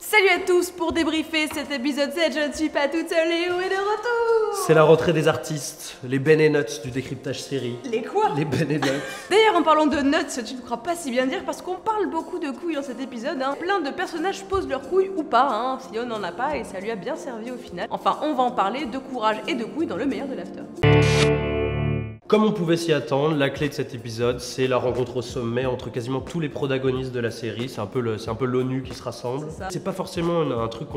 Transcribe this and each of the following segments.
Salut à tous pour débriefer cet épisode 7, je ne suis pas toute seule, Léo est de retour. C'est la rentrée des artistes, les Ben et Nuts du décryptage série. Les quoi? Les Ben et Nuts. D'ailleurs en parlant de nuts, tu ne crois pas si bien dire parce qu'on parle beaucoup de couilles dans cet épisode, hein. Plein de personnages posent leurs couilles ou pas, hein. Sion n'en a pas et ça lui a bien servi au final. Enfin on va en parler de courage et de couilles dans le meilleur de l'after. Comme on pouvait s'y attendre, la clé de cet épisode, c'est la rencontre au sommet entre quasiment tous les protagonistes de la série. C'est un peu l'ONU qui se rassemble. C'est pas forcément un truc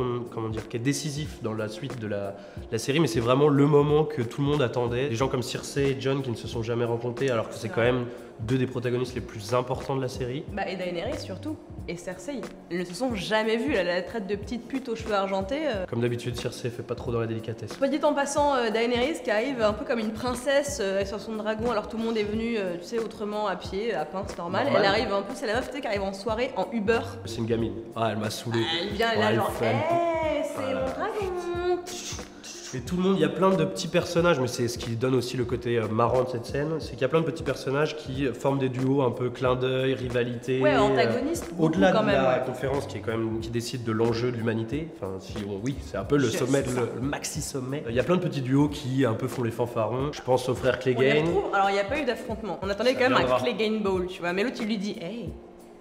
qui est décisif dans la suite de la série, mais c'est vraiment le moment que tout le monde attendait. Des gens comme Cersei et Jon qui ne se sont jamais rencontrés, alors que c'est quand même deux des protagonistes les plus importants de la série. Bah et Daenerys surtout, et Cersei. Elles ne se sont jamais vues, elle la traite de petite pute aux cheveux argentés. Comme d'habitude, Cersei fait pas trop dans la délicatesse. Soit dit en passant, Daenerys qui arrive un peu comme une princesse sur son dragon alors tout le monde est venu, tu sais, autrement à pied, à pince normal. Elle arrive un peu, c'est la meuf qui arrive en soirée en Uber. C'est une gamine. Ah, elle m'a saoulé. Elle vient, elle est là genre, hey, c'est mon dragon. Et tout le monde, il y a plein de petits personnages, mais c'est ce qui donne aussi le côté marrant de cette scène, c'est qu'il y a plein de petits personnages qui forment des duos un peu clin d'œil, rivalité. Ouais, antagonistes. Au-delà de la ouais. conférence qui décide de l'enjeu de l'humanité, enfin oui, c'est un peu le sommet, le maxi sommet. Il y a plein de petits duos qui un peu font les fanfarons. Je pense au frère Clegane. Alors il n'y a pas eu d'affrontement. On attendait quand même un Clegane Ball, tu vois. Mais l'autre il lui dit, hey,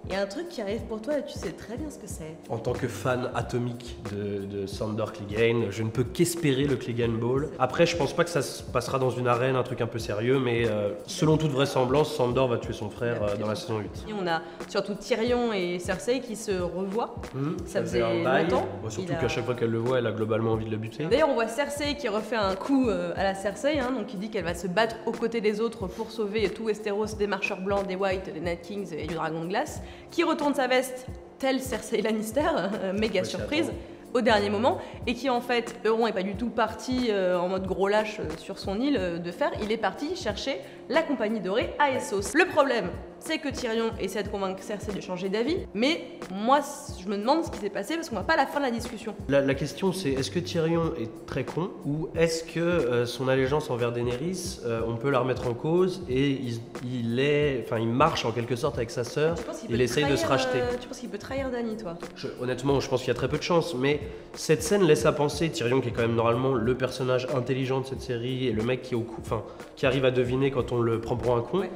il y a un truc qui arrive pour toi et tu sais très bien ce que c'est. En tant que fan atomique de Sandor Clegane, je ne peux qu'espérer le Clegane Ball. Après, je pense pas que ça se passera dans une arène, un truc un peu sérieux, mais selon toute vraisemblance, Sandor va tuer son frère dans la saison 8. Et on a surtout Tyrion et Cersei qui se revoient. Ça faisait longtemps. Surtout qu'à chaque fois qu'elle le voit, elle a globalement envie de le buter. D'ailleurs, on voit Cersei qui refait un coup à la Cersei, hein, donc qui dit qu'elle va se battre aux côtés des autres pour sauver tout Westeros des marcheurs blancs, des Whites, des Night Kings et du Dragon de Glace. Qui retourne sa veste, telle Cersei Lannister, méga surprise, au dernier moment, et qui en fait, Euron est pas du tout parti en mode gros lâche sur son île de fer, il est parti chercher la compagnie dorée à Essos. Le problème, c'est que Tyrion essaie de convaincre Cersei de changer d'avis, mais moi je me demande ce qui s'est passé parce qu'on voit pas la fin de la discussion. La question c'est, est-ce que Tyrion est très con ou est-ce que son allégeance envers Daenerys, on peut la remettre en cause et il marche en quelque sorte avec sa sœur, il essaye de se racheter. Tu penses qu'il peut trahir Dany, toi? Honnêtement, je pense qu'il y a très peu de chance, mais cette scène laisse à penser, Tyrion qui est quand même normalement le personnage intelligent de cette série et le mec qui arrive à deviner quand on le prend pour un con. Ouais.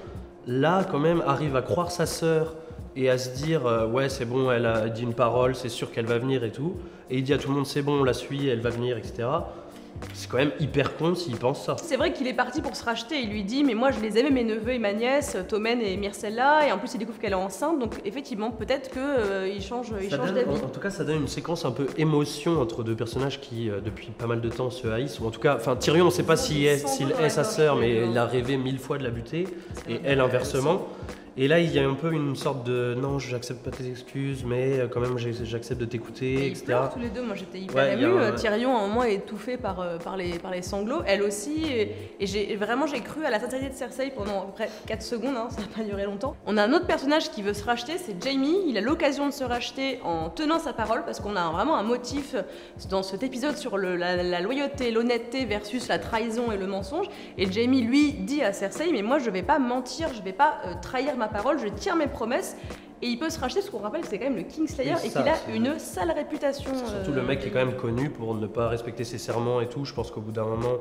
Là, quand même, arrive à croire sa sœur et à se dire ouais, c'est bon, elle a dit une parole, c'est sûr qu'elle va venir et tout. Et il dit à tout le monde, c'est bon, on la suit, elle va venir, etc. C'est quand même hyper con s'il pense ça. C'est vrai qu'il est parti pour se racheter. Il lui dit, mais moi je les aimais, mes neveux et ma nièce, Tommen et Myrcella, et en plus il découvre qu'elle est enceinte, donc effectivement, peut-être qu'il change d'avis. En tout cas, ça donne une séquence un peu émotion entre deux personnages qui, depuis pas mal de temps, se haïssent. Ou en tout cas, enfin, Tyrion, on ne sait pas s'il est sa sœur, mais il a rêvé 1000 fois de la buter, et elle inversement. Et là, il y a un peu une sorte de non, j'accepte pas tes excuses, mais quand même, j'accepte de t'écouter, etc. Ils pleurent tous les deux, moi j'étais hyper émue. Tyrion, à un moment, est étouffé par les sanglots, elle aussi. Et j'ai cru à la sincérité de Cersei pendant à peu près 4 secondes, hein, ça n'a pas duré longtemps. On a un autre personnage qui veut se racheter, c'est Jaime. Il a l'occasion de se racheter en tenant sa parole, parce qu'on a vraiment un motif dans cet épisode sur la loyauté, l'honnêteté versus la trahison et le mensonge. Et Jaime, lui, dit à Cersei, mais moi je vais pas mentir, je vais pas trahir ma parole, je tiens mes promesses. Et il peut se racheter parce qu'on rappelle que c'est quand même le Kingslayer et qu'il a une sale réputation. Surtout le mec qui est quand même connu pour ne pas respecter ses serments et tout. Je pense qu'au bout d'un moment,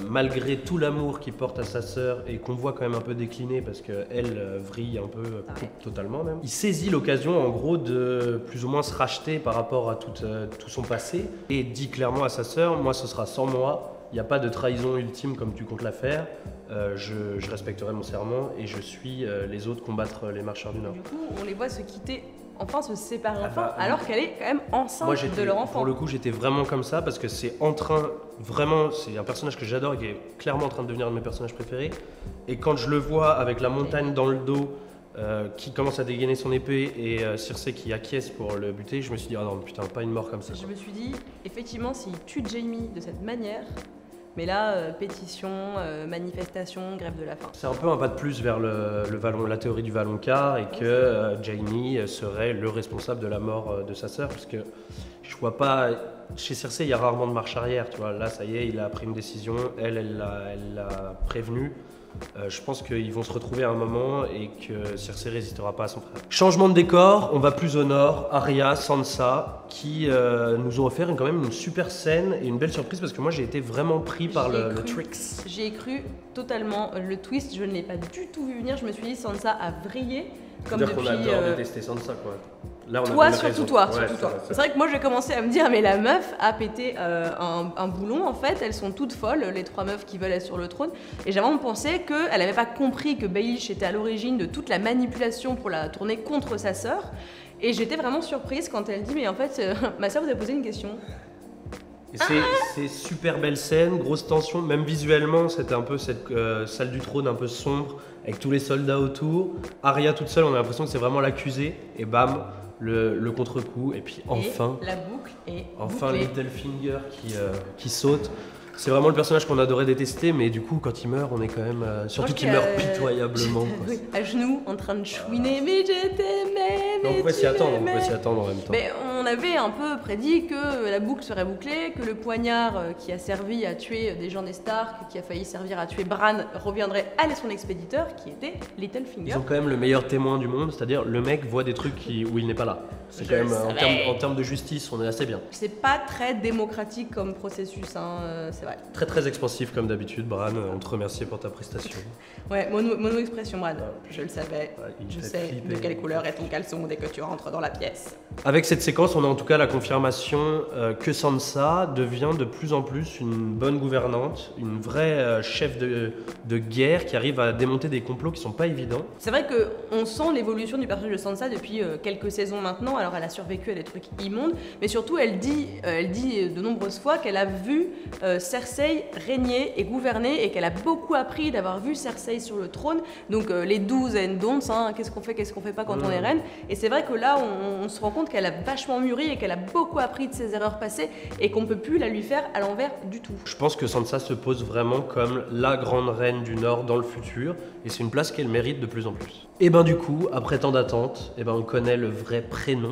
malgré tout l'amour qu'il porte à sa sœur et qu'on voit quand même un peu décliner parce qu'elle vrille un peu totalement même, il saisit l'occasion en gros de plus ou moins se racheter par rapport à tout son passé et dit clairement à sa sœur, moi ce sera sans moi. Il n'y a pas de trahison ultime comme tu comptes la faire, je respecterai mon serment et je suis les autres combattre les marcheurs du Nord. Du coup, on les voit se quitter, enfin se séparer alors qu'elle est quand même enceinte de leur enfant. Pour le coup, j'étais vraiment comme ça parce que c'est c'est un personnage que j'adore et qui est clairement en train de devenir un de mes personnages préférés. Et quand je le vois avec la montagne dans le dos, qui commence à dégainer son épée et Cersei qui acquiesce pour le buter, je me suis dit, ah non, putain, pas une mort comme ça. Je me suis dit, effectivement, s'il tue Jaime de cette manière, mais là, pétition, manifestation, grève de la faim. C'est un peu un pas de plus vers la théorie du Valonqar et que Jaime serait le responsable de la mort de sa sœur, parce que je vois pas. Chez Cersei, il y a rarement de marche arrière, tu vois. Là, ça y est, il a pris une décision, elle l'a prévenu. Je pense qu'ils vont se retrouver à un moment et que Cersei résistera pas à son frère. Changement de décor, on va plus au nord. Arya, Sansa, qui nous ont offert quand même une super scène et une belle surprise parce que moi j'ai été vraiment pris par le tricks. J'y ai cru totalement. Le twist, je ne l'ai pas du tout vu venir. Je me suis dit, Sansa a vrillé. Comme C'est-à-dire depuis. qu'on adore détester Sansa, quoi. Là, on toi, a surtout raison. toi, Ouais, surtout toi. C'est vrai que moi j'ai commencé à me dire, mais la meuf a pété un boulon en fait, elles sont toutes folles, les 3 meufs qui veulent être sur le trône. Et j'ai vraiment pensé qu'elle n'avait pas compris que Baelish était à l'origine de toute la manipulation pour la tourner contre sa sœur. Et j'étais vraiment surprise quand elle dit, mais en fait, ma sœur vous a posé une question. C'est super belle scène, grosse tension, même visuellement, c'était un peu cette salle du trône un peu sombre, avec tous les soldats autour. Arya toute seule, on a l'impression que c'est vraiment l'accusée, et bam, le contre-coup, et puis enfin, et la boucle est enfin bouclée. Littlefinger qui saute. C'est vraiment le personnage qu'on adorait détester, mais du coup, quand il meurt, on est quand même. Surtout qu'il meurt pitoyablement. Oui, à genoux, en train de chouiner, mais je t'aimais, mais on pouvait s'y attendre, en même temps. Mais on avait un peu prédit que la boucle serait bouclée, que le poignard qui a servi à tuer des gens des Stark, qui a failli servir à tuer Bran, reviendrait à son expéditeur, qui était Littlefinger. Ils ont quand même le meilleur témoin du monde, c'est-à-dire le mec voit des trucs où il n'est pas là. C'est quand même, en termes de justice, on est assez bien. C'est pas très démocratique comme processus, hein, c'est vrai. Très très expansif comme d'habitude, Bran, on te remercie pour ta prestation. Ouais, mono-expression, Bran, je le savais, Ouais, je sais de quelle couleur est ton caleçon dès que tu rentres dans la pièce. Avec cette séquence, on a en tout cas la confirmation que Sansa devient de plus en plus une bonne gouvernante, une vraie chef de guerre qui arrive à démonter des complots qui sont pas évidents. C'est vrai qu'on sent l'évolution du personnage de Sansa depuis quelques saisons maintenant. Alors elle a survécu à des trucs immondes, mais surtout elle dit de nombreuses fois qu'elle a vu Cersei régner et gouverner et qu'elle a beaucoup appris d'avoir vu Cersei sur le trône. Donc les do's and don'ts, hein, qu'est-ce qu'on fait pas quand on est reine. Et c'est vrai que là on se rend compte qu'elle a vachement mûri et qu'elle a beaucoup appris de ses erreurs passées et qu'on peut plus la lui faire à l'envers du tout. Je pense que Sansa se pose vraiment comme la grande reine du Nord dans le futur et c'est une place qu'elle mérite de plus en plus. Et ben du coup, après tant d'attente, on connaît le vrai prénom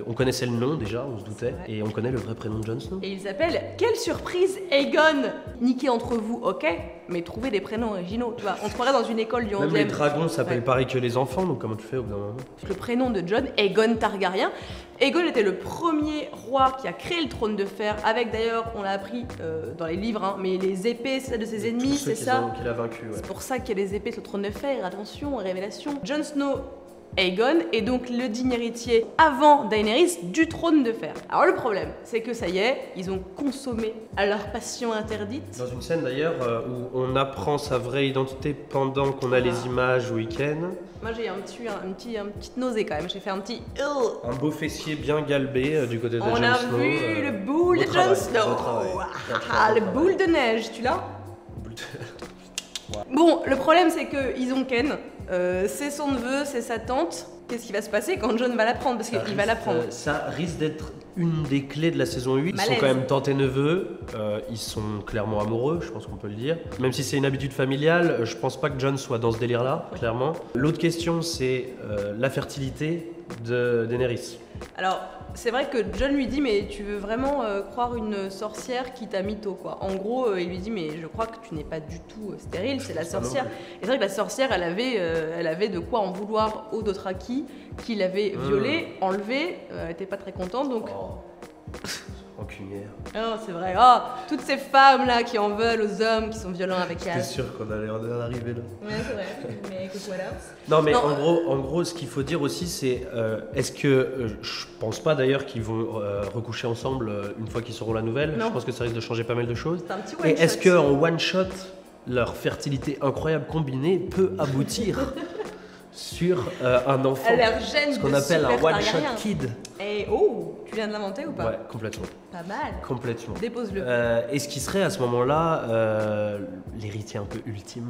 on connaissait le nom déjà, on se doutait, et on connaît le vrai prénom de Jon Snow. Et il s'appelle, quelle surprise, Aegon. Niquez entre vous, ok, mais trouvez des prénoms originaux, tu vois. On se croirait dans une école du 11e. Même les dragons s'appellent pareil que les enfants, donc comment tu fais au bout d'un moment? Le prénom de Jon, Aegon Targaryen. Aegon était le premier roi qui a créé le trône de fer, avec d'ailleurs, on l'a appris dans les livres, hein, mais les épées, c'est ça de ses ennemis, c'est ça. Qu'il a vaincu, ouais. C'est pour ça qu'il y a les épées sur le trône de fer, attention, révélation. Jon Snow, Aegon est donc le digne héritier avant Daenerys du trône de fer. Alors le problème, c'est que ça y est, ils ont consommé à leur passion interdite. Dans une scène d'ailleurs où on apprend sa vraie identité pendant qu'on a les images week-end. Moi j'ai une petite nausée quand même, j'ai fait un petit... Un beau fessier bien galbé du côté de Jon Snow. On a vu le boule de Jon Snow. Le boule de neige, tu l'as? Bon, le problème c'est qu'ils ont Ken, c'est son neveu, c'est sa tante. Qu'est-ce qui va se passer quand Jon va l'apprendre? Parce qu'il va l'apprendre. Ça risque d'être une des clés de la saison 8. Ils sont quand même tante et neveu, ils sont clairement amoureux, je pense qu'on peut le dire. Même si c'est une habitude familiale, je pense pas que Jon soit dans ce délire-là, clairement. L'autre question, c'est la fertilité de Daenerys. Alors, c'est vrai que Jon lui dit, mais tu veux vraiment croire une sorcière qui t'a mytho, quoi. En gros, il lui dit, mais je crois que tu n'es pas du tout stérile, c'est la sorcière. Et c'est vrai que la sorcière, elle avait de quoi en vouloir aux Dothraki, qui l'avait violée, enlevée, elle était pas très contente, donc... Rancunière. Oh, c'est vrai. Oh, toutes ces femmes-là qui en veulent aux hommes, qui sont violents avec elle. J'étais sûr qu'on allait en arriver là. Ouais, c'est vrai. Mais que voilà. Non, mais en gros, ce qu'il faut dire aussi, c'est est-ce que je pense pas d'ailleurs qu'ils vont recoucher ensemble une fois qu'ils seront la nouvelle. Non. Je pense que ça risque de changer pas mal de choses. C'est un petit Et one-shot. est-ce qu'en one shot, leur fertilité incroyable combinée peut aboutir sur un enfant, ce qu'on appelle un one shot kid? Et oh, tu viens de l'inventer ou pas? Ouais, complètement. Pas mal. Complètement. Dépose-le. Et ce qui serait à ce moment-là l'héritier un peu ultime?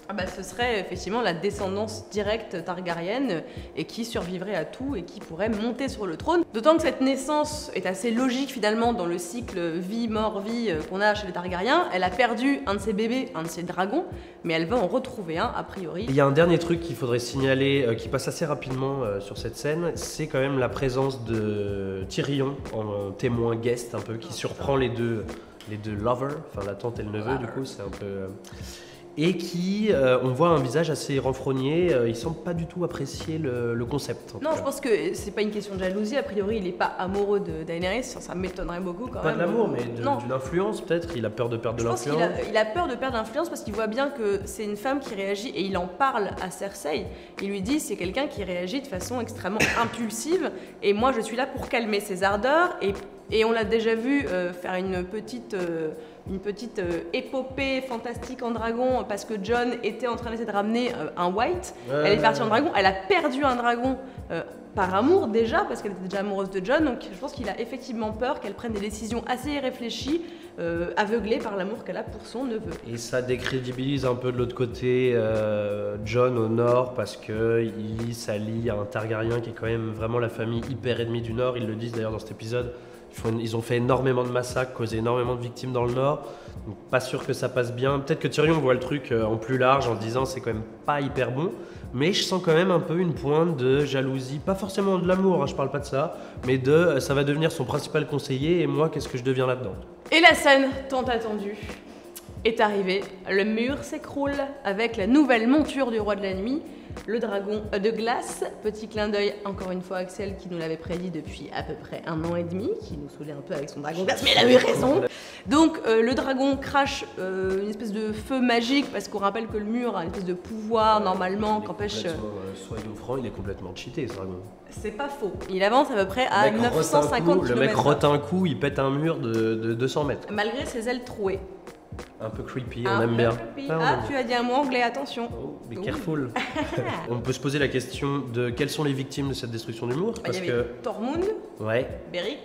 Ah bah, ce serait effectivement la descendance directe targaryenne et qui survivrait à tout et qui pourrait monter sur le trône. D'autant que cette naissance est assez logique finalement dans le cycle vie-mort-vie qu'on a chez les Targaryens. Elle a perdu un de ses bébés, un de ses dragons, mais elle va en retrouver un a priori. Il y a un dernier truc qu'il faudrait signaler qui passe assez rapidement sur cette scène, c'est quand même la présence de Tyrion en témoin guest un peu qui surprend les deux lovers, enfin la tante et le neveu du coup, c'est un peu... et qui, on voit un visage assez renfrogné, il semble pas du tout apprécier le concept. Non, je pense que c'est pas une question de jalousie, a priori il est pas amoureux de Daenerys, ça m'étonnerait beaucoup quand même. Pas de l'amour, mais d'une influence peut-être, il a peur de perdre de l'influence. Je pense qu'il a peur de perdre l'influence parce qu'il voit bien que c'est une femme qui réagit, et il en parle à Cersei, il lui dit c'est quelqu'un qui réagit de façon extrêmement impulsive, et moi je suis là pour calmer ses ardeurs, et on l'a déjà vu faire une petite épopée fantastique en dragon parce que Jon était en train d'essayer de ramener un White. Elle est partie en dragon, elle a perdu un dragon par amour déjà, parce qu'elle était déjà amoureuse de Jon, donc je pense qu'il a effectivement peur qu'elle prenne des décisions assez irréfléchies, aveuglée par l'amour qu'elle a pour son neveu. Et ça décrédibilise un peu de l'autre côté Jon au nord, parce qu'il s'allie à un Targaryen qui est quand même vraiment la famille hyper ennemie du nord, ils le disent d'ailleurs dans cet épisode. Ils ont fait énormément de massacres, causé énormément de victimes dans le nord, donc pas sûr que ça passe bien. Peut-être que Tyrion voit le truc en plus large en se disant c'est quand même pas hyper bon, mais je sens quand même un peu une pointe de jalousie, pas forcément de l'amour, hein, je parle pas de ça, mais ça va devenir son principal conseiller et moi qu'est-ce que je deviens là-dedans. Et la scène tant attendue est arrivée, le mur s'écroule avec la nouvelle monture du roi de la nuit, le dragon de glace. Petit clin d'œil encore une fois Axel qui nous l'avait prédit depuis à peu près 1 an et demi, qui nous saoulait un peu avec son dragon de glace, mais elle a eu raison. Donc le dragon crache une espèce de feu magique, parce qu'on rappelle que le mur a une espèce de pouvoir normalement qu'empêche... Soyons francs, il est complètement cheaté ce dragon. C'est pas faux, il avance à peu près à 950 km. Le mec rote un coup, il pète un mur de 200 mètres. Malgré ses ailes trouées. Un peu creepy, on aime bien. Tu as dit un mot anglais, attention. Oh, be careful. On peut se poser la question de quelles sont les victimes de cette destruction du mur, parce que Tormund, Beric,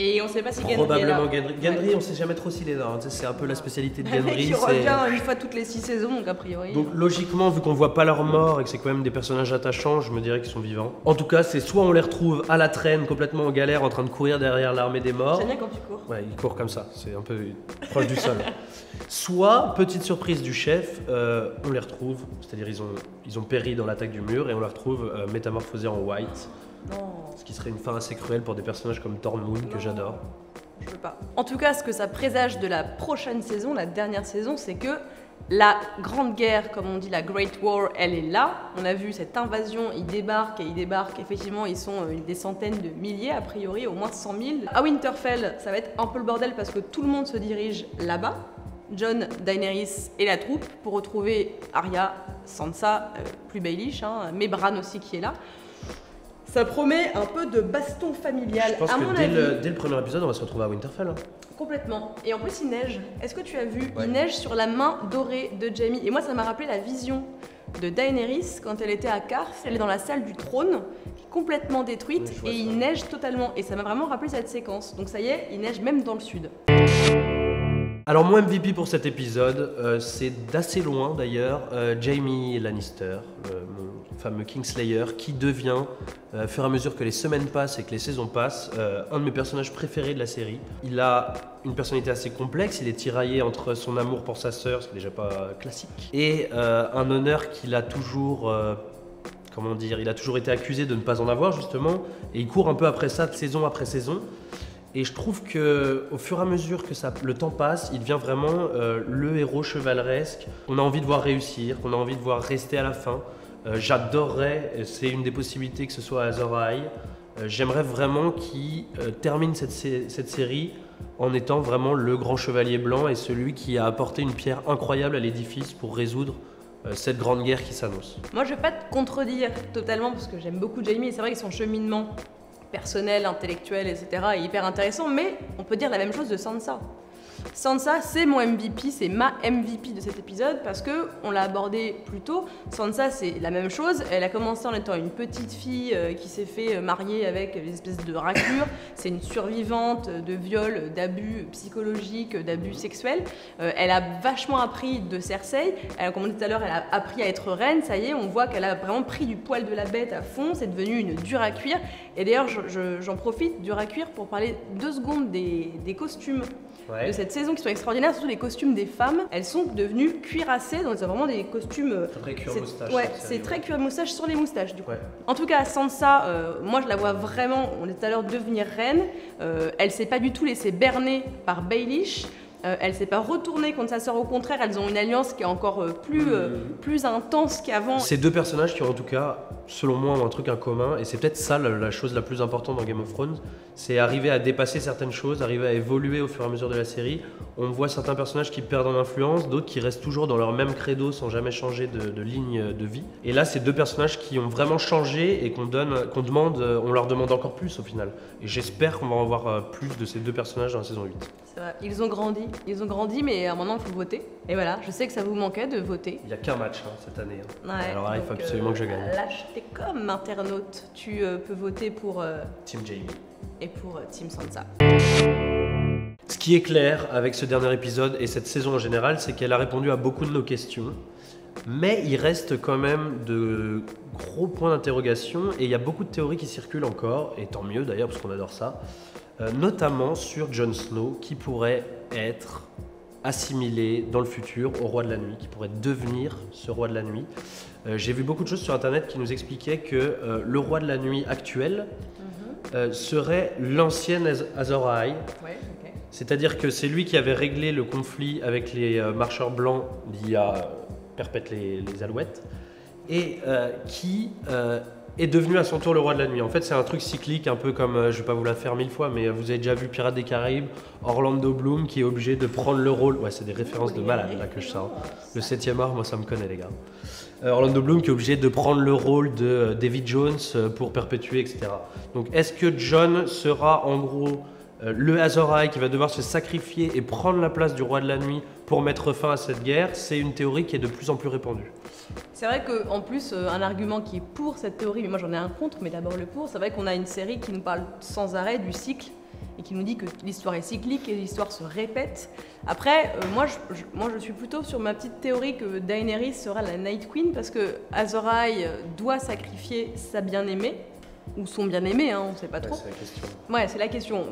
et on sait pas si Gendry probablement Gendry, on sait jamais trop s'il est là. C'est un peu la spécialité de Gendry. Il revient une fois toutes les 6 saisons, donc a priori. Donc logiquement, vu qu'on voit pas leur mort et que c'est quand même des personnages attachants, je me dirais qu'ils sont vivants. En tout cas, c'est soit on les retrouve à la traîne, complètement en galère, en train de courir derrière l'armée des morts. J'aime bien quand tu cours. Ouais, il court comme ça, c'est un peu proche du sol. Soit, petite surprise du chef, on les retrouve, c'est-à-dire ils ont péri dans l'attaque du mur et on les retrouve métamorphosés en White. Non. Ce qui serait une fin assez cruelle pour des personnages comme Tormund, que j'adore. Je veux pas. En tout cas, ce que ça présage de la prochaine saison, la dernière saison, c'est que la grande guerre, comme on dit, la Great War, elle est là. On a vu cette invasion, ils débarquent. Effectivement, ils sont des centaines de milliers, a priori, au moins 100 000. À Winterfell, ça va être un peu le bordel parce que tout le monde se dirige là-bas. Jon, Daenerys et la troupe pour retrouver Arya, Sansa, plus Baelish, mais Bran aussi qui est là. Ça promet un peu de baston familial. Je pense que dès le premier épisode, on va se retrouver à Winterfell. Complètement. Et en plus, il neige. Est-ce que tu as vu? Il neige sur la main dorée de Jaime. Et moi, ça m'a rappelé la vision de Daenerys quand elle était à Qarth. Elle est dans la salle du trône, qui est complètement détruite, et il neige totalement. Et ça m'a vraiment rappelé cette séquence. Donc ça y est, il neige même dans le sud. Alors mon MVP pour cet épisode, c'est d'assez loin d'ailleurs, Jaime Lannister, mon fameux Kingslayer, qui devient, au fur et à mesure que les semaines passent et que les saisons passent, un de mes personnages préférés de la série. Il a une personnalité assez complexe, il est tiraillé entre son amour pour sa sœur, ce qui n'est déjà pas classique, et un honneur qu'il a toujours... comment dire, il a toujours été accusé de ne pas en avoir justement, et il court un peu après ça, saison après saison. Et je trouve qu'au fur et à mesure que le temps passe, il devient vraiment le héros chevaleresque qu'on a envie de voir réussir, qu'on a envie de voir rester à la fin. J'adorerais, c'est une des possibilités que ce soit Azor Ahai. J'aimerais vraiment qu'il termine cette série en étant vraiment le grand chevalier blanc et celui qui a apporté une pierre incroyable à l'édifice pour résoudre cette grande guerre qui s'annonce. Moi, je vais pas te contredire totalement parce que j'aime beaucoup Jaime et c'est vrai que son cheminement personnel, intellectuel, etc. est hyper intéressant, mais on peut dire la même chose de Sansa. Sansa, c'est mon MVP, c'est ma MVP de cet épisode parce que on l'a abordé plus tôt. Sansa, c'est la même chose. Elle a commencé en étant une petite fille qui s'est fait marier avec des espèces de raclures. C'est une survivante de viols, d'abus psychologiques, d'abus sexuels. Elle a vachement appris de Cersei. Comme on dit tout à l'heure, elle a appris à être reine. Ça y est, on voit qu'elle a vraiment pris du poil de la bête à fond. C'est devenu une dure à cuire. Et d'ailleurs, j'en profite, dure à cuire, pour parler 2 secondes des costumes. De cette saison qui sont extraordinaires, surtout les costumes des femmes. Elles sont devenues cuirassées, donc c'est vraiment des costumes... Très cuir-moustache. Ouais, c'est très cuir-moustache sur les moustaches du coup. Ouais. En tout cas, Sansa, moi je la vois vraiment, on est tout à l'heure, devenir reine. Elle s'est pas du tout laissée berner par Baelish. Elle s'est pas retournée contre sa sœur, au contraire, elles ont une alliance qui est encore plus intense qu'avant. Ces deux personnages qui ont en tout cas, selon moi, un truc en commun, et c'est peut-être ça la chose la plus importante dans Game of Thrones, c'est arriver à dépasser certaines choses, arriver à évoluer au fur et à mesure de la série. On voit certains personnages qui perdent en influence, d'autres qui restent toujours dans leur même credo sans jamais changer de ligne de vie. Et là, c'est deux personnages qui ont vraiment changé et on leur demande encore plus au final. Et j'espère qu'on va en voir plus de ces deux personnages dans la saison 8. C'est vrai, ils ont grandi, mais maintenant il faut voter. Et voilà, je sais que ça vous manquait de voter. Il n'y a qu'un match cette année. Ouais, alors là, il faut absolument que je gagne. Lâche-t'es comme internaute, tu peux voter pour Team Jaime et pour Team Sansa. Ce qui est clair avec ce dernier épisode et cette saison en général, c'est qu'elle a répondu à beaucoup de nos questions. Mais il reste quand même de gros points d'interrogation et il y a beaucoup de théories qui circulent encore, et tant mieux d'ailleurs parce qu'on adore ça, notamment sur Jon Snow qui pourrait être assimilé dans le futur au roi de la nuit, qui pourrait devenir ce roi de la nuit. J'ai vu beaucoup de choses sur internet qui nous expliquaient que le roi de la nuit actuel serait l'ancienne Azor Ahai. Ouais, okay. C'est-à-dire que c'est lui qui avait réglé le conflit avec les marcheurs blancs d'il y a perpète les alouettes, et qui est devenu à son tour le roi de la nuit. En fait, c'est un truc cyclique, un peu comme, je ne vais pas vous la faire 1000 fois, mais vous avez déjà vu Pirates des Caraïbes, Orlando Bloom qui est obligé de prendre le rôle. Ouais, c'est des références de malade là que je sors. Le 7e art, moi ça me connaît les gars. Orlando Bloom qui est obligé de prendre le rôle de David Jones pour perpétuer, etc. Donc est-ce que Jon sera en gros le Azor Ahai qui va devoir se sacrifier et prendre la place du roi de la nuit pour mettre fin à cette guerre? C'est une théorie qui est de plus en plus répandue. C'est vrai qu'en plus, un argument qui est pour cette théorie, mais moi j'en ai un contre, mais d'abord le pour, c'est vrai qu'on a une série qui nous parle sans arrêt du cycle et qui nous dit que l'histoire est cyclique et l'histoire se répète. Après, moi je suis plutôt sur ma petite théorie que Daenerys sera la Night Queen parce que Azor Ahai doit sacrifier sa bien-aimée, ou son bien-aimé, on ne sait pas trop. C'est la question. Ouais, c'est la question.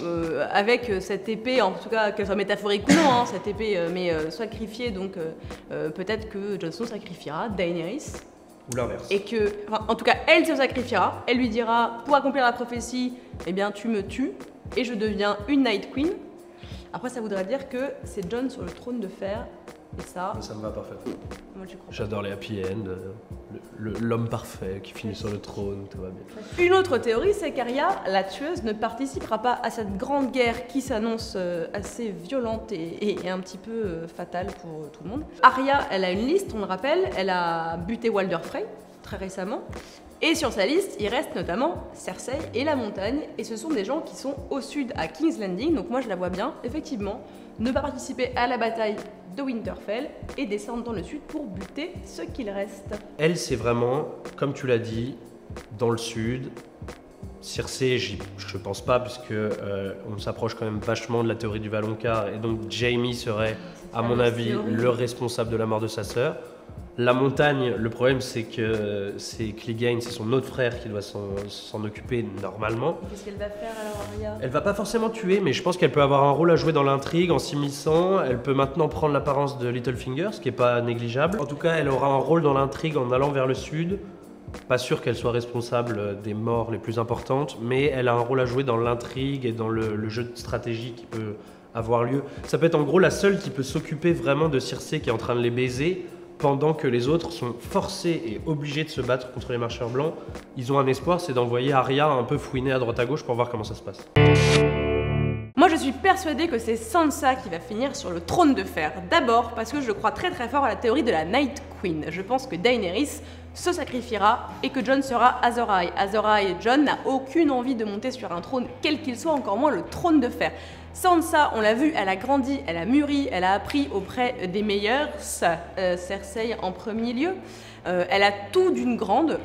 Avec cette épée, en tout cas, qu'elle soit métaphorique ou non, cette épée, sacrifiée, donc peut-être que Jon Snow sacrifiera Daenerys. Ou l'inverse. Et que, enfin, en tout cas, elle se sacrifiera. Elle lui dira, pour accomplir la prophétie, eh bien, tu me tues et je deviens une Night Queen. Après, ça voudrait dire que c'est Jon sur le trône de fer. Et ça me va parfaitement. Moi, j'y crois. J'adore les happy end, l'homme parfait qui finit sur le trône, tout va bien. Une autre théorie, c'est qu'Arya, la tueuse, ne participera pas à cette grande guerre qui s'annonce assez violente et un petit peu fatale pour tout le monde. Arya, elle a une liste, on le rappelle, elle a buté Walder Frey très récemment. Et sur sa liste, il reste notamment Cersei et la montagne, et ce sont des gens qui sont au sud à King's Landing, donc moi je la vois bien, effectivement, ne pas participer à la bataille de Winterfell et descendre dans le sud pour buter ce qu'il reste. Elle, c'est vraiment, comme tu l'as dit, dans le sud. Cersei, je pense pas, puisque on s'approche quand même vachement de la théorie du Valonqar, et donc Jaime serait, à mon avis, le responsable de la mort de sa sœur. La montagne, le problème c'est que c'est Clegane, c'est son autre frère qui doit s'en occuper normalement. Qu'est-ce qu'elle va faire alors, Arya? Elle va pas forcément tuer, mais je pense qu'elle peut avoir un rôle à jouer dans l'intrigue en s'immisçant. Elle peut maintenant prendre l'apparence de Littlefinger, ce qui est pas négligeable. En tout cas, elle aura un rôle dans l'intrigue en allant vers le sud. Pas sûr qu'elle soit responsable des morts les plus importantes, mais elle a un rôle à jouer dans l'intrigue et dans le jeu de stratégie qui peut avoir lieu. Ça peut être en gros la seule qui peut s'occuper vraiment de Cersei qui est en train de les baiser, pendant que les autres sont forcés et obligés de se battre contre les marcheurs blancs. Ils ont un espoir, c'est d'envoyer Arya un peu fouiner à droite à gauche pour voir comment ça se passe. Moi je suis persuadée que c'est Sansa qui va finir sur le trône de fer. D'abord parce que je crois très très fort à la théorie de la Night Queen. Je pense que Daenerys se sacrifiera et que Jon sera Azor Ahai. Azor Ahai et Jon n'a aucune envie de monter sur un trône, quel qu'il soit, encore moins le trône de fer. Sansa, on l'a vu, elle a grandi, elle a mûri, elle a appris auprès des meilleurs, Cersei en premier lieu. Elle a tout d'une grande,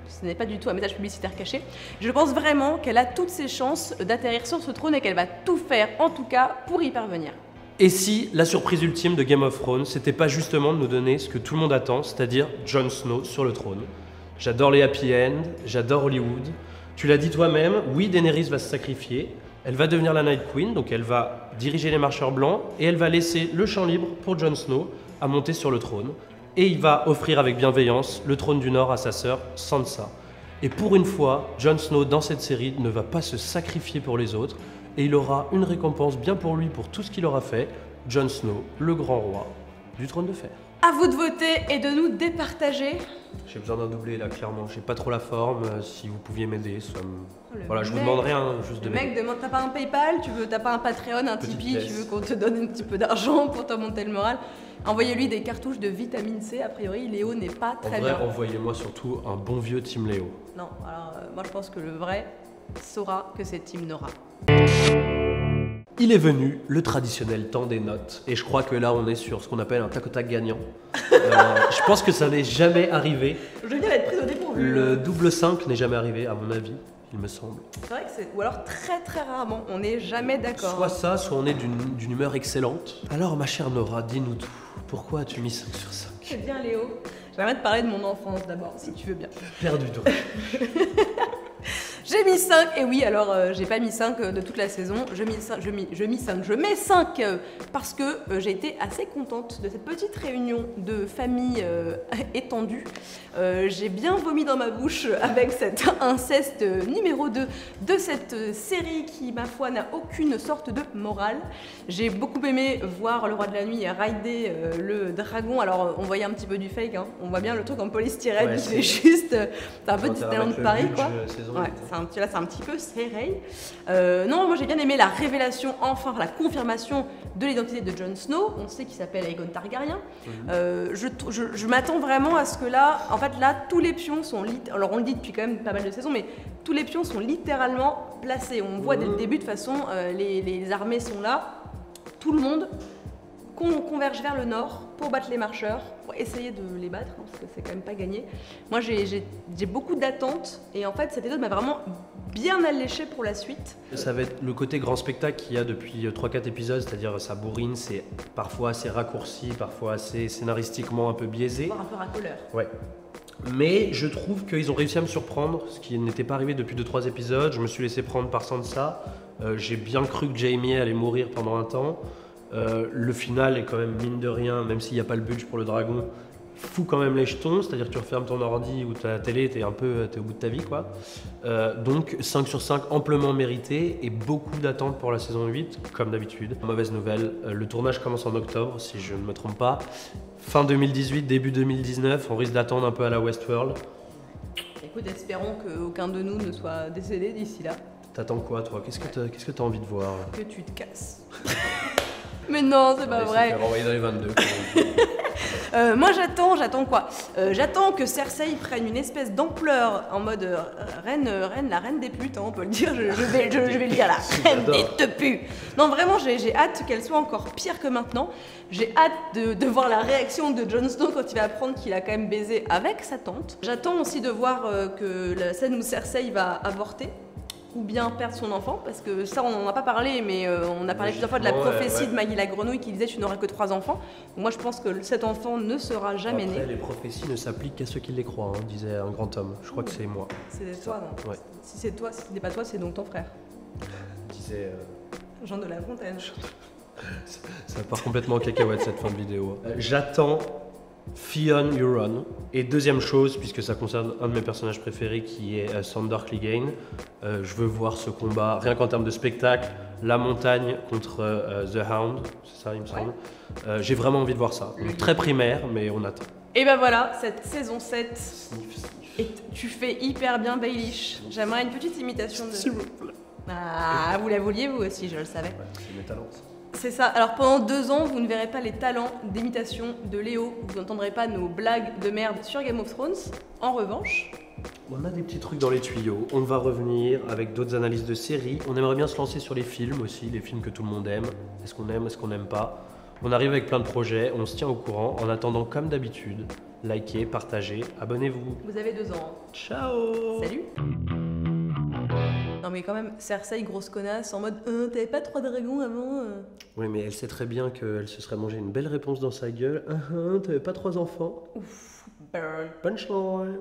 ce n'est pas du tout un message publicitaire caché. Je pense vraiment qu'elle a toutes ses chances d'atterrir sur ce trône et qu'elle va tout faire, en tout cas, pour y parvenir. Et si la surprise ultime de Game of Thrones, c'était pas justement de nous donner ce que tout le monde attend, c'est-à-dire Jon Snow sur le trône. J'adore les happy end, j'adore Hollywood. Tu l'as dit toi-même, oui, Daenerys va se sacrifier. Elle va devenir la Night Queen, donc elle va diriger les marcheurs blancs et elle va laisser le champ libre pour Jon Snow à monter sur le trône. Et il va offrir avec bienveillance le trône du Nord à sa sœur Sansa. Et pour une fois, Jon Snow dans cette série ne va pas se sacrifier pour les autres et il aura une récompense bien pour lui pour tout ce qu'il aura fait. Jon Snow, le grand roi du trône de fer. À vous de voter et de nous départager. J'ai besoin d'un doublé là, clairement. J'ai pas trop la forme. Si vous pouviez m'aider, ça me... Voilà, je vous mec- demande rien, juste de Le mec demande, t'as pas un PayPal, t'as pas un Patreon, un Petite Tipeee, tu pièce. veux qu'on te donne un petit peu d'argent pour te monter le moral. Envoyez-lui des cartouches de vitamine C, a priori Léo n'est pas En très vrai, bien. envoyez-moi surtout un bon vieux Team Léo. Non, alors moi je pense que le vrai saura que c'est Team Nora. Il est venu le traditionnel temps des notes, et je crois que là on est sur ce qu'on appelle un tac au tac gagnant. Je pense que ça n'est jamais arrivé. Je viens d'être prise au dépourvu. Le double 5 n'est jamais arrivé, à mon avis, il me semble. C'est vrai que c'est... Ou alors très très rarement, on n'est jamais d'accord. Soit ça, soit on est d'une humeur excellente. Alors ma chère Nora, dis-nous tout. Pourquoi as-tu mis 5 sur 5? C'est bien Léo. J'aimerais te parler de mon enfance d'abord, si tu veux bien. Perdu de J'ai mis 5, et oui, alors j'ai pas mis 5 de toute la saison, je mets 5 parce que j'ai été assez contente de cette petite réunion de famille étendue. J'ai bien vomi dans ma bouche avec cet inceste numéro 2 de cette série qui, ma foi, n'a aucune sorte de morale. J'ai beaucoup aimé voir le roi de la nuit rider le dragon, alors on voyait un petit peu du fake, hein. On voit bien le truc en polystyrène, Ouais, qui fait juste... c'est un peu Disneyland le Paris, budget, quoi. saison, Ouais, là c'est un petit peu serré. Non, moi j'ai bien aimé la révélation, enfin la confirmation de l'identité de Jon Snow. On sait qu'il s'appelle Aegon Targaryen. Je m'attends vraiment à ce que là, en fait là, tous les pions sont alors on le dit depuis quand même pas mal de saisons, mais tous les pions sont littéralement placés. On voit dès le début de toute façon, les armées sont là, tout le monde converge vers le nord pour battre les marcheurs, pour essayer de les battre, hein, parce que c'est quand même pas gagné. Moi j'ai beaucoup d'attentes et en fait cet épisode m'a vraiment bien alléché pour la suite. Ça va être le côté grand spectacle qu'il y a depuis 3-4 épisodes, c'est-à-dire ça bourrine, c'est parfois assez raccourci, parfois assez scénaristiquement un peu biaisé. Voire un peu racoleur. Ouais. Mais je trouve qu'ils ont réussi à me surprendre, ce qui n'était pas arrivé depuis 2-3 épisodes. Je me suis laissé prendre par Sansa. J'ai bien cru que Jaime allait mourir pendant un temps. Le final est quand même, mine de rien, même s'il n'y a pas le budget pour le dragon, fout quand même les jetons, c'est-à-dire que tu refermes ton ordi ou ta télé, t'es au bout de ta vie, quoi. Donc 5 sur 5 amplement mérité et beaucoup d'attentes pour la saison 8, comme d'habitude. Mauvaise nouvelle, le tournage commence en octobre, si je ne me trompe pas. Fin 2018, début 2019, on risque d'attendre un peu à la Westworld. Écoute, espérons qu'aucun de nous ne soit décédé d'ici là. T'attends quoi, toi? Qu'est-ce que t'as envie de voir? Que tu te casses. Mais non, c'est pas vrai. On va renvoyer dans les 22. Moi j'attends quoi? J'attends que Cersei prenne une espèce d'ampleur en mode la reine des putes, hein, on peut le dire, je vais le dire, la reine des tepus. Non vraiment j'ai hâte qu'elle soit encore pire que maintenant. J'ai hâte de voir la réaction de Jon Snow quand il va apprendre qu'il a quand même baisé avec sa tante. J'attends aussi de voir que la scène où Cersei va avorter ou bien perdre son enfant, parce que ça on n'en a pas parlé, mais on a parlé plusieurs fois de la prophétie de Maggie la Grenouille qui disait tu n'auras que 3 enfants. Donc moi je pense que cet enfant ne sera jamais Après, né. les prophéties ne s'appliquent qu'à ceux qui les croient, hein, disait un grand homme. Je crois que c'est moi. C'est toi, non? Ouais. Si c'est toi, si ce n'est pas toi, c'est donc ton frère. Disait. Jean de La Fontaine. Ça part complètement en cacahuète cette fin de vidéo. J'attends Theon Euron. Et deuxième chose, puisque ça concerne un de mes personnages préférés qui est Sandor Clegane, je veux voir ce combat, rien qu'en termes de spectacle, la montagne contre The Hound, c'est ça il me semble. J'ai vraiment envie de voir ça. Donc, très primaire, mais on attend. Et ben voilà, cette saison 7, Sniff, sniff. et tu fais hyper bien Baelish. J'aimerais une petite imitation de... S'il vous plaît. Ah, vous la vouliez vous aussi, je le savais. Ouais, c'est mes talents. Ça. C'est ça. Alors pendant 2 ans, vous ne verrez pas les talents d'imitation de Léo. Vous n'entendrez pas nos blagues de merde sur Game of Thrones. En revanche, On a des petits trucs dans les tuyaux. On va revenir avec d'autres analyses de séries. On aimerait bien se lancer sur les films aussi, les films que tout le monde aime. Est-ce qu'on n'aime pas? On arrive avec plein de projets, on se tient au courant. En attendant, comme d'habitude, likez, partagez, abonnez-vous. vous avez 2 ans. Ciao. Salut. Non mais quand même, Cersei, grosse connasse, en mode t'avais pas 3 dragons avant Oui, mais elle sait très bien qu'elle se serait mangé une belle réponse dans sa gueule. T'avais pas 3 enfants? Ouf, burn. Punchline.